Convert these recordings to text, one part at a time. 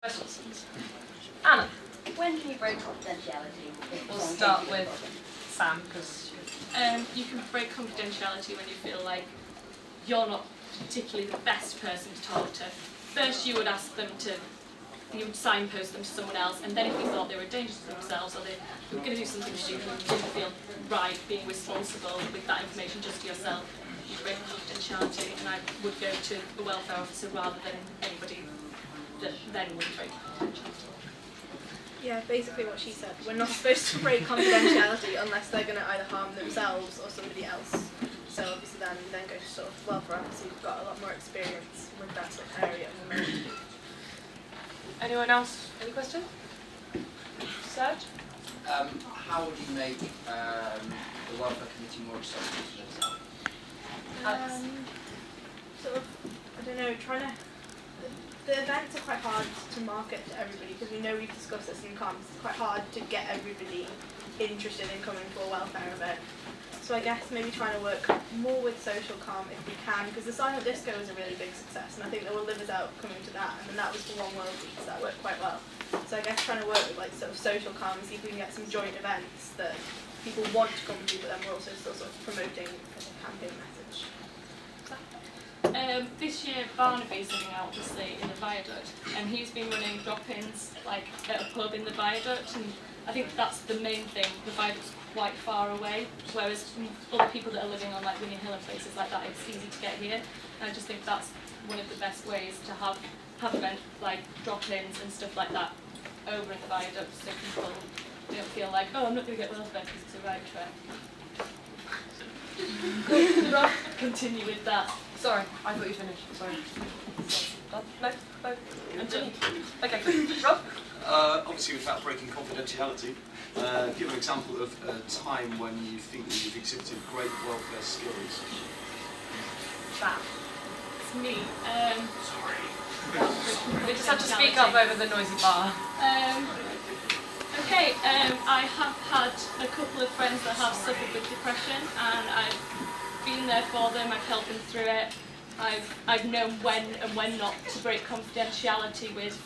Questions? Anna? When can you break confidentiality? We'll start with Sam, because you can break confidentiality when you feel like you're not particularly the best person to talk to. First you would ask them to, you would signpost them to someone else, and then if you thought they were dangerous to themselves or they were going to do something stupid and you didn't feel right being responsible with that information just to yourself, you'd break confidentiality, and I would go to the welfare officer rather than anybody that then would break confidentiality. Yeah, basically what she said. We're not supposed to break confidentiality unless they're going to either harm themselves or somebody else. So obviously then you then go to sort of welfare officer who've got a lot more experience with that sort of area than most do. anyone else? Any questions? Serge? How would you make the welfare committee more accessible to themselves? Alex? Sort of, I don't know, trying to... The events are quite hard to market to everybody because we know we've discussed this in comms. It's quite hard to get everybody interested in coming to a welfare event. So I guess maybe trying to work more with social comm if we can, because the silent disco was a really big success, and I think there were livers out coming to that, and then that was for One World Week, so that worked quite well. So I guess trying to work with like sort of social comm, see if we can get some joint events that people want to come to, but then we're also still sort of promoting a campaign message. This year Barnaby's living out obviously in the viaduct, and he's been running drop-ins like at a pub in the viaduct, and I think that's the main thing. The viaduct's quite far away, whereas other people that are living on like Winnie Hill and places like that, it's easy to get here. And I just think that's one of the best ways to have events like drop-ins and stuff like that over in the viaduct, so people don't feel like, oh, I'm not going to get welfare because it's a right trip. Rob, continue with that. Sorry, I thought you finished. Sorry. No? I'm done. Okay, good. Rob? Obviously, without breaking confidentiality, give an example of a time when you think that you've exhibited great welfare skills. That. It's me. We just have to speak up over the noisy bar. Okay, I have had a couple of friends that have suffered with depression, and I've been there for them, I've helped them through it. I've known when and when not to break confidentiality with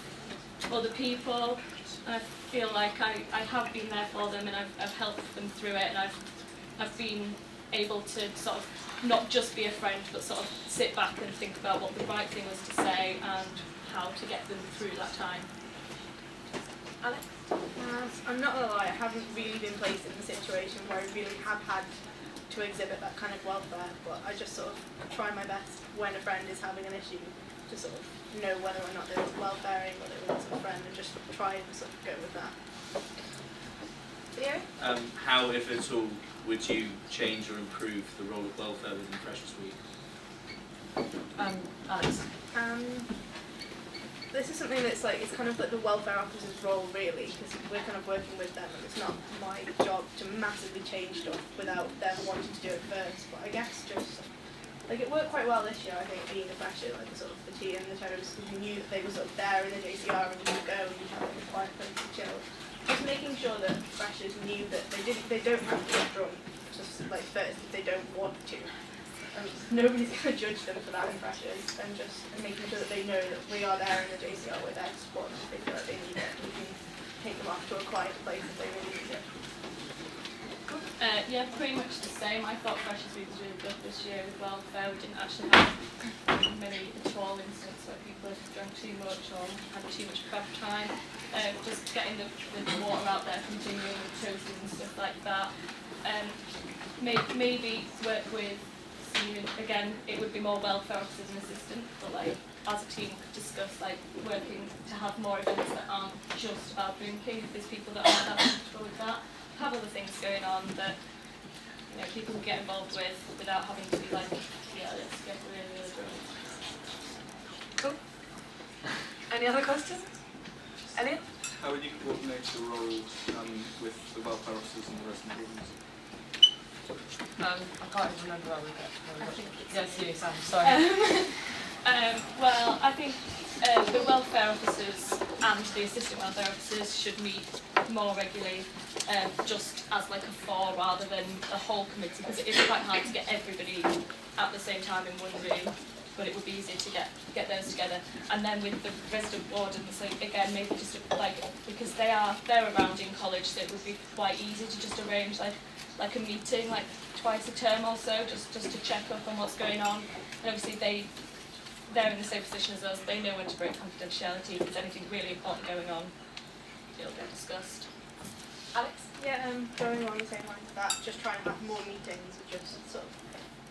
other people, and I feel like I have been there for them, and I've helped them through it, and I've been able to sort of not just be a friend, but sort of sit back and think about what the right thing was to say and how to get them through that time. Alex? I'm not going to lie, I haven't really been placed in the situation where I really have had to exhibit that kind of welfare, but I just sort of try my best when a friend is having an issue to sort of know whether or not they want welfaring or they want some friend, and just try and sort of go with that. Theo? How, if at all, would you change or improve the role of welfare within Precious Week? Alex? This is something that's like, it's kind of like the welfare officer's role really, because we're kind of working with them, and it's not my job to massively change stuff without them wanting to do it first. But I guess just, like, it worked quite well this year, I think, being the fresher, like sort of the tea and the toast, because you knew that they were sort of there in the JCR and you could go and you had like a quiet place to chill. Just making sure that freshers knew that they don't have to get drunk, just like first if they don't want to. Nobody's going to judge them for that in freshers, and just making sure that they know that we are there in the JCR, we're there to support them if they feel like they need it. We can take them off to a quiet place if they really need it. Yeah, pretty much the same. I thought Freshers Week was really good this year with welfare. We didn't actually have many at all incidents where people had drunk too much or had too much prep time. Just getting the water out there, continuing with toasties and stuff like that. Maybe work with, again, it would be more welfare officers and assistants, but like as a team could discuss like working to have more events that aren't just about drinking. If there's people that aren't that comfortable with that, have other things going on that people can get involved with without having to be like, yeah, let's get really, really drunk. Cool. Any other questions? Elliot? How would you coordinate the roles with the welfare officers and the rest of the buildings? I can't even remember where we got. I think it's Yes, you, Sam. Sorry. Well, I think the welfare officers and the assistant welfare officers should meet more regularly, just as like a four rather than a whole committee, because it is quite hard to get everybody at the same time in one room. but it would be easier to get those together. And then with the resident wardens, so again, maybe just like, because they're around in college, so it would be quite easy to just arrange like a meeting like twice a term or so, just to check up on what's going on. And obviously they're in the same position as us. They know when to break confidentiality. If there's anything really important going on, it'll get discussed. Alex? Yeah, going on the same lines of that, just trying to have more meetings with just sort of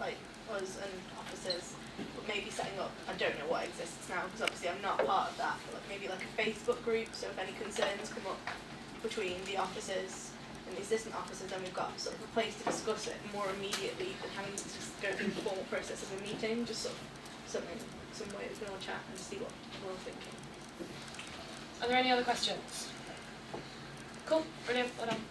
like us and officers, but maybe setting up, I don't know what exists now because obviously I'm not part of that, but like maybe like a Facebook group, so if any concerns come up between the officers and the assistant officers, then we've got sort of a place to discuss it more immediately than having to just go through the formal process of a meeting, just sort of some way we can all chat and see what we're all thinking. Are there any other questions? Cool, brilliant, well done.